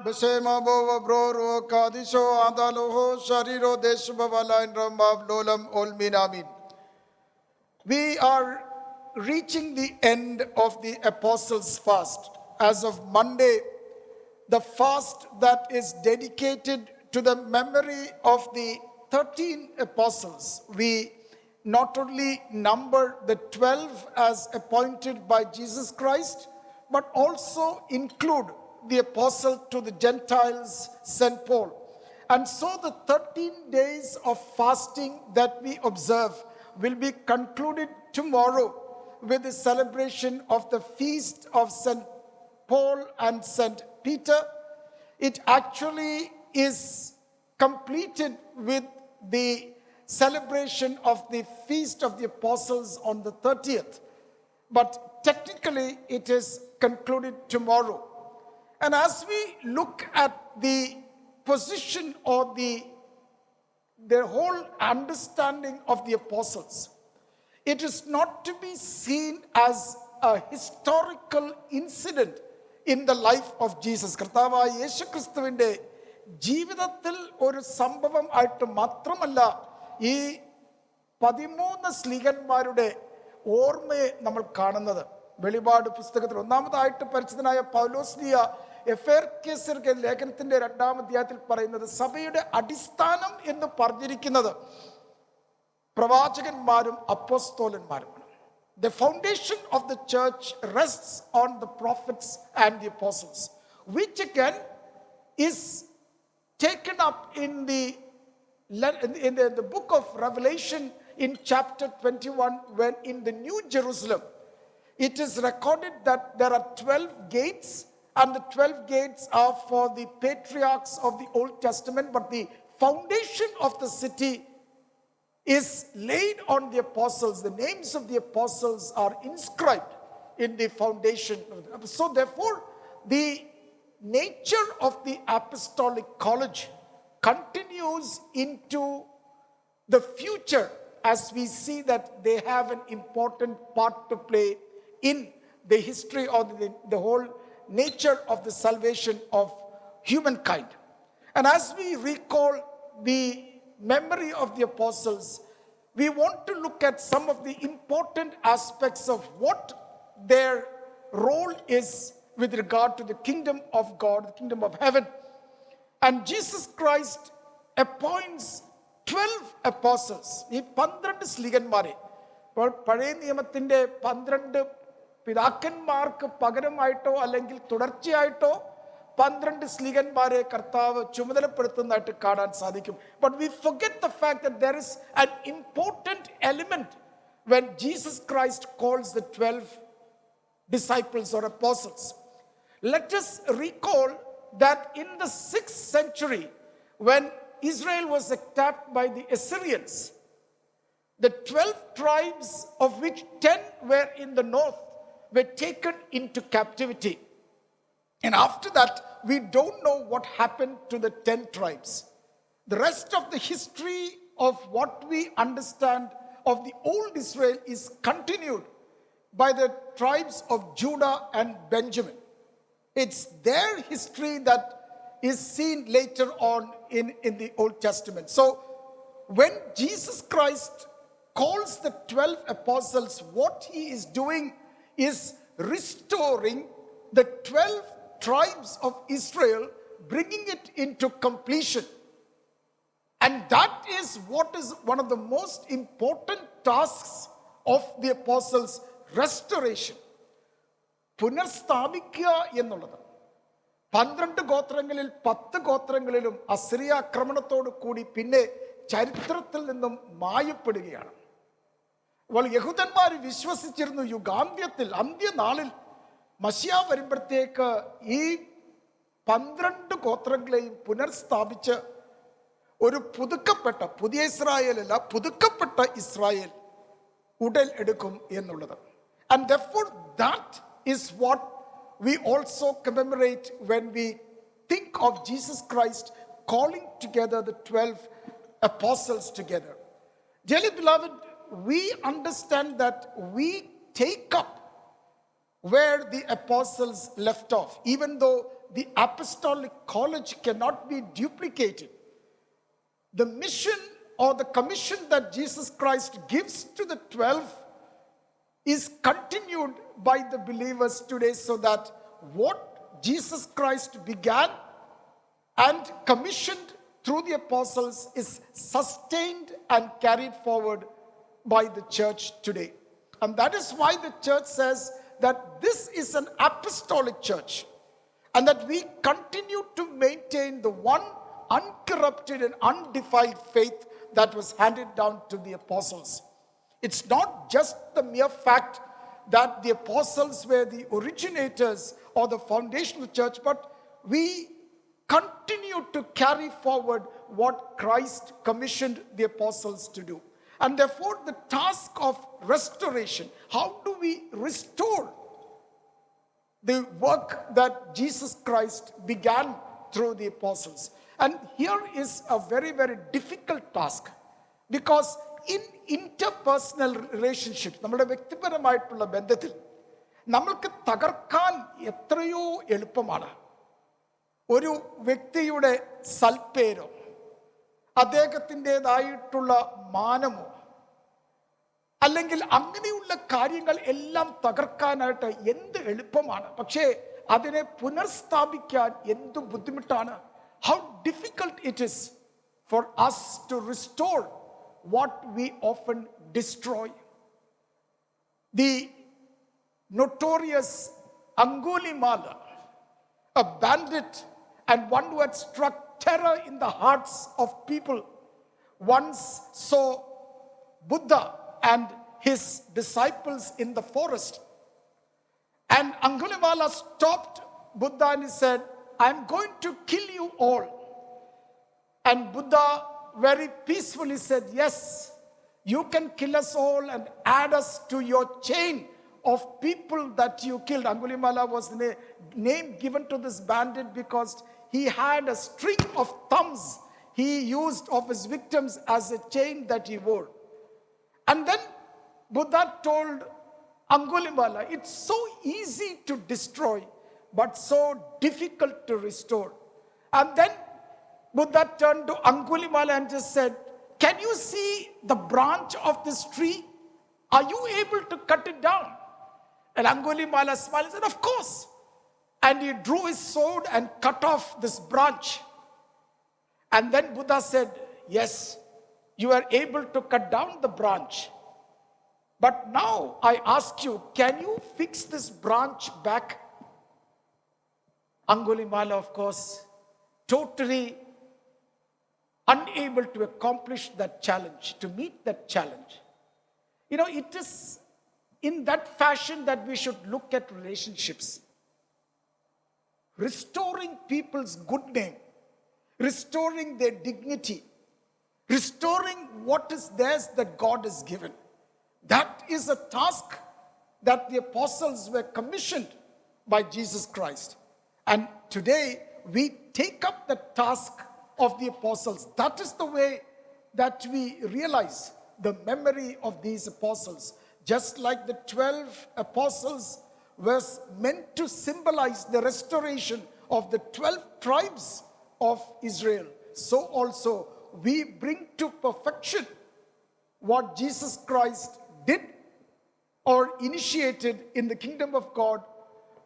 Beshema bova broro kadisho adaloho shariro deshbala in ramav lolam olminamin. We are reaching the end of the Apostles' Fast. As of Monday, the fast that is dedicated to the memory of the 13 apostles. We not only number the 12 as appointed by Jesus Christ, but also include the apostle to the Gentiles, St. Paul. And so the 13 days of fasting that we observe will be concluded tomorrow with the celebration of the feast of St. Paul and St. Peter. It actually is completed with the celebration of the feast of the apostles on the 30th. But technically, it is concluded tomorrow. And as we look at the position or their whole understanding of the apostles, it is not to be seen as a historical incident in the life of Jesus. കർത്താവായ യേശു ക്രിസ്തുവിൻ്റെ ജീവിതത്തിൽ ഒരു സംഭവം ആയിട്ട് മാത്രമല്ല ഈ 13 സ്ലീഹന്മാരുടെ ഓർമ്മയെ നമ്മൾ കാണുന്നത്. വെളിപാട് പുസ്തകത്തിൽ ഒന്നാമതായിട്ട് പരിചിതനായ പൗലോസ്ലിയ എഫേസ്യർക്ക് ലേഖനത്തിന്റെ 2-ാം അധ്യായത്തിൽ പറയുന്നത് സഭയുടെ അടിസ്ഥാനം എന്ന് പറഞ്ഞിരിക്കുന്നത് പ്രവാചകന്മാരും അപ്പോസ്തലന്മാരുമാണ്. The foundation of the church rests on the prophets and the apostles, which again is taken up in the book of Revelation in chapter 21, when in the New Jerusalem it is recorded that there are 12 gates, and the 12 gates are for the patriarchs of the Old Testament, but the foundation of the city is laid on the apostles. The names of the apostles are inscribed in the foundation. So therefore, the nature of the apostolic college continues into the future, as we see that they have an important part to play in the history of the whole nature of the salvation of humankind. And as we recall the memory of the apostles, we want to look at some of the important aspects of what their role is with regard to the kingdom of God, the kingdom of heaven. And Jesus Christ appoints 12 apostles. ഈ 12 സ്ലീഹന്മാരെ, പഴയ നിയമത്തിന്റെ 12 പിതാക്കന്മാർക്ക് പകരമായിട്ടോ അല്ലെങ്കിൽ തുടർച്ചയായിട്ടോ 12 സ്ലീഹന്മാരെ കർത്താവ് ചുമതലപ്പെടുത്തുന്നതായിട്ട് കാണാൻ സാധിക്കും. But we forget the fact that there is an important element when Jesus Christ calls the 12 disciples or apostles. Let us recall that in the 6th century, when Israel was attacked by the Assyrians, the 12 tribes, of which 10 were in the north, were taken into captivity. And after that, we don't know what happened to the 10 tribes. The rest of the history of what we understand of the old Israel is continued by the tribes of Judah and Benjamin. It's their history that is seen later on in the Old Testament. So when Jesus Christ calls the 12 apostles, what he is doing is restoring the 12 tribes of Israel, bringing it into completion. And that is what is one of the most important tasks of the apostles, restoration. പുനഃസ്ഥാപിക്കുക എന്നുള്ളത് 12 ഗോത്രങ്ങളിൽ 10 ഗോത്രങ്ങളിലും അസിറിയ ആക്രമണത്തോടു കൂടി പിന്നെ ചരിത്രത്തിൽ നിന്നും മായപ്പെടുകയാണ്. അപ്പോൾ യഹൂദന്മാർ വിശ്വസിച്ചിരുന്നു യുഗാന്ത്യത്തിൽ, അന്ത്യനാളിൽ മശിയ വരുമ്പോഴത്തേക്ക് ഈ 12 ഗോത്രങ്ങളെയും പുനഃസ്ഥാപിച്ച് ഒരു പുതുക്കപ്പെട്ട, പുതിയ ഇസ്രായേലല്ല, പുതുക്കപ്പെട്ട ഇസ്രായേൽ ഉടൽ എടുക്കും എന്നുള്ളത്. And therefore that is what we also commemorate when we think of Jesus Christ calling together the 12 apostles together. Dearly beloved, we understand that we take up where the apostles left off, even though the apostolic college cannot be duplicated. The mission or the commission that Jesus Christ gives to the 12 is continued by the believers today, so that what Jesus Christ began and commissioned through the apostles is sustained and carried forward by the church today. And that is why the church says that this is an apostolic church, and that we continue to maintain the one uncorrupted and undefiled faith that was handed down to the apostles. It's not just the mere fact that the apostles were the originators or the foundation of the church, but we continue to carry forward what Christ commissioned the apostles to do. And therefore, the task of restoration, how do we restore the work that Jesus Christ began through the apostles? And here is a very, very difficult task, because in interpersonal relationships, നമ്മുടെ വ്യക്തിപരമായിട്ടുള്ള ബന്ധത്തിൽ നമ്മൾക്ക് തകർക്കാൻ എത്രയോ എളുപ്പമാണ്. ഒരു വ്യക്തിയുടെ സൽപ്പേരോ അദ്ദേഹത്തിൻ്റെതായിട്ടുള്ള മാനമോ അല്ലെങ്കിൽ അങ്ങനെയുള്ള കാര്യങ്ങൾ എല്ലാം തകർക്കാനായിട്ട് എന്ത് എളുപ്പമാണ്. പക്ഷേ അതിനെ പുനർസ്ഥാപിക്കാൻ എന്ത് ബുദ്ധിമുട്ടാണ്. How difficult it is for us to restore what we often destroy. The notorious Angulimala, a bandit and one who had struck terror in the hearts of people, once saw Buddha and his disciples in the forest. And Angulimala stopped Buddha and he said, I'm going to kill you all. And Buddha very peacefully said, yes, you can kill us all and add us to your chain of people that you killed. Angulimala was the name given to this bandit because he had a string of thumbs he used of his victims as a chain that he wore. And then Buddha told Angulimala, it's so easy to destroy, but so difficult to restore. And then Buddha turned to Angulimala and just said, can you see the branch of this tree? Are you able to cut it down? And Angulimala smiled and said, of course. And he drew his sword and cut off this branch. And then Buddha said, yes, you are able to cut down the branch. But now I ask you, can you fix this branch back? Angulimala, of course, totally unable to accomplish that challenge, to meet that challenge. You know, it is in that fashion that we should look at relationships. Restoring people's good name, restoring their dignity, restoring what is theirs that God has given. That is a task that the apostles were commissioned by Jesus Christ. And today we take up the task of the apostles. That is the way that we realize the memory of these apostles. Just like the 12 apostles was meant to symbolize the restoration of the 12 tribes of Israel, so also we bring to perfection what Jesus Christ did or initiated in the kingdom of God,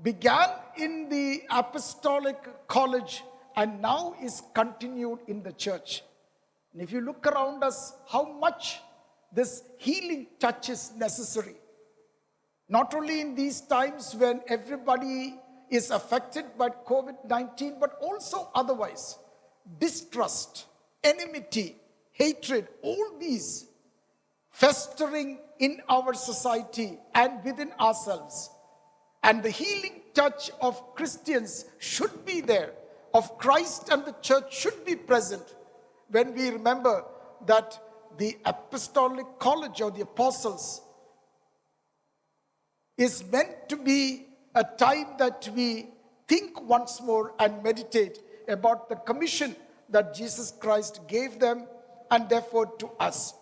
began in the apostolic college, and now is continued in the church. And if you look around us, how much this healing touch is necessary. Not only in these times when everybody is affected by COVID-19, but also otherwise. Distrust, enmity, hatred, all these festering in our society and within ourselves. And the healing touch of Christians should be there, of Christ and the church should be present when we remember that the apostolic college or the apostles is meant to be a time that we think once more and meditate about the commission that Jesus Christ gave them and therefore to us.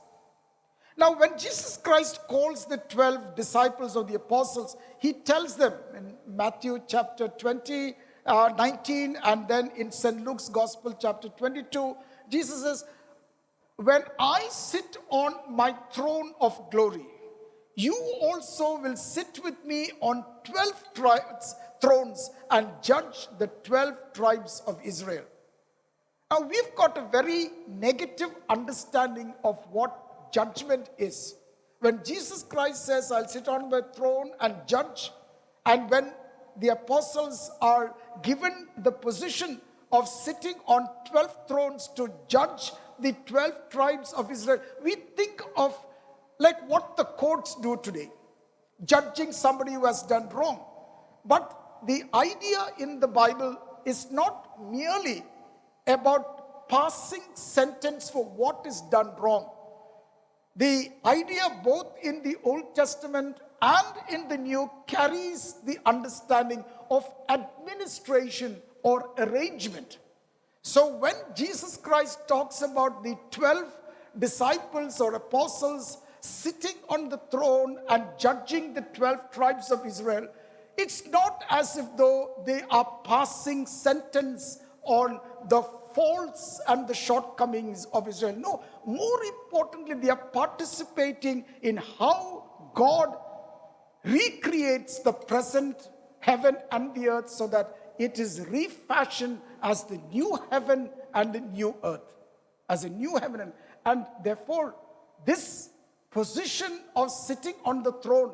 Now, when Jesus Christ calls the 12 disciples of the apostles, he tells them in Matthew chapter 20 19, and then in St. Luke's Gospel, chapter 22, Jesus says, when I sit on my throne of glory, you also will sit with me on 12 thrones and judge the 12 tribes of Israel. Now, we've got a very negative understanding of what judgment is. When Jesus Christ says, I'll sit on my throne and judge, and when the apostles are given the position of sitting on 12 thrones to judge the 12 tribes of Israel, we think of like what the courts do today, judging somebody who has done wrong. But the idea in the Bible is not merely about passing sentence for what is done wrong. The idea both in the Old Testament and in the New carries the understanding of administration or arrangement. So when Jesus Christ talks about the 12 disciples or apostles sitting on the throne and judging the 12 tribes of Israel, it's not as if though they are passing sentence on the faults and the shortcomings of Israel. No, more importantly, they are participating in how God recreates the present heaven and the earth so that it is refashioned as the new heaven and the new earth. As a new heaven. And therefore, this position of sitting on the throne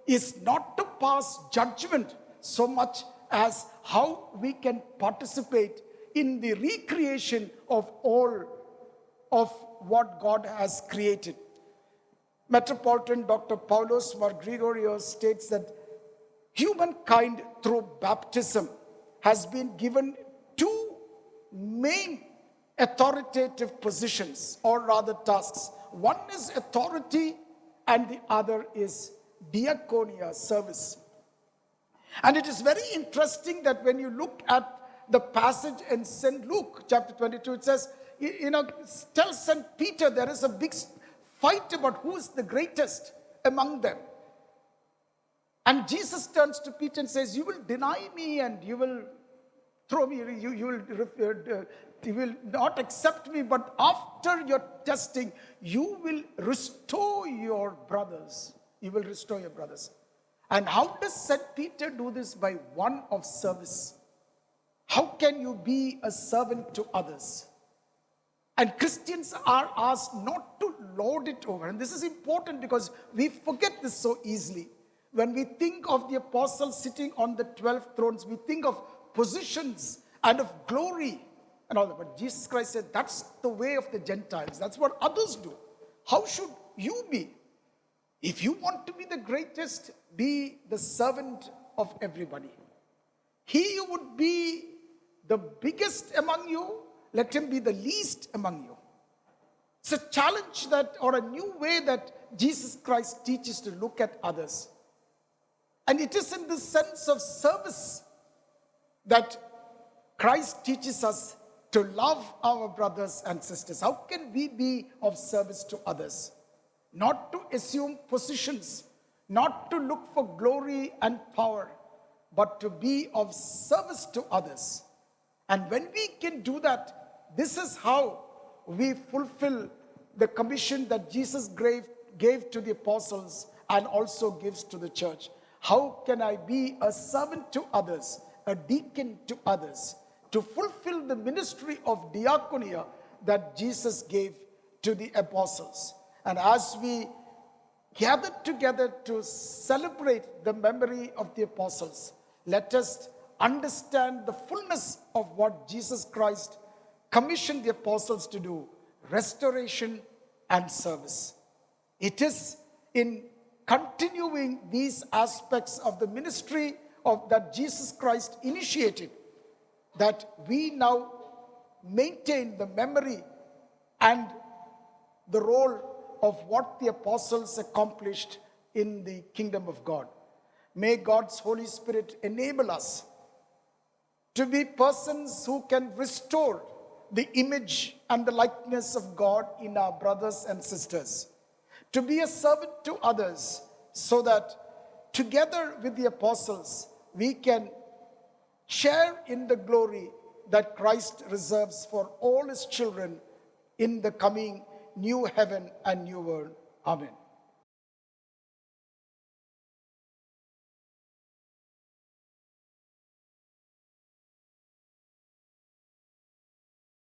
is not to pass judgment so much as how we can participate in the recreation of all of what God has created. Metropolitan Dr. Paulos Margregorios states that humankind through baptism has been given two main authoritative positions, or rather tasks. One is authority and the other is diaconia, service. And it is very interesting that when you look at the passage in St. Luke chapter 22, it says, tell St. Peter there is a big fight about who is the greatest among them. And Jesus turns to Peter and says, you will deny me and you will throw me, you will not accept me, but after your testing, you will restore your brothers. You will restore your brothers. And how does St. Peter do this? By one of service. How can you be a servant to others? And Christians are asked not to lord it over. And this is important because we forget this so easily. When we think of the apostles sitting on the 12 thrones, we think of positions and of glory and all that. But Jesus Christ said, that's the way of the Gentiles. That's what others do. How should you be? If you want to be the greatest, be the servant of everybody. He who would be the biggest among you, let him be the least among you. It's a challenge that, or a new way that Jesus Christ teaches to look at others. And it is in the sense of service that Christ teaches us to love our brothers and sisters. How can we be of service to others? Not to assume positions, not to look for glory and power, but to be of service to others. And when we can do that, this is how we fulfill the commission that Jesus gave to the apostles and also gives to the church. How can I be a servant to others, a deacon to others, to fulfill the ministry of diaconia that Jesus gave to the apostles? And as we gather together to celebrate the memory of the apostles, let us understand the fullness of what Jesus Christ commissioned the apostles to do: restoration and service. It is in continuing these aspects of the ministry that Jesus Christ initiated that we now maintain the memory and the role of what the apostles accomplished in the kingdom of God. May God's Holy Spirit enable us to be persons who can restore the image and the likeness of God in our brothers and sisters, to be a servant to others, so that together with the apostles we can share in the glory that Christ reserves for all his children in the coming new heaven and new world. Amen.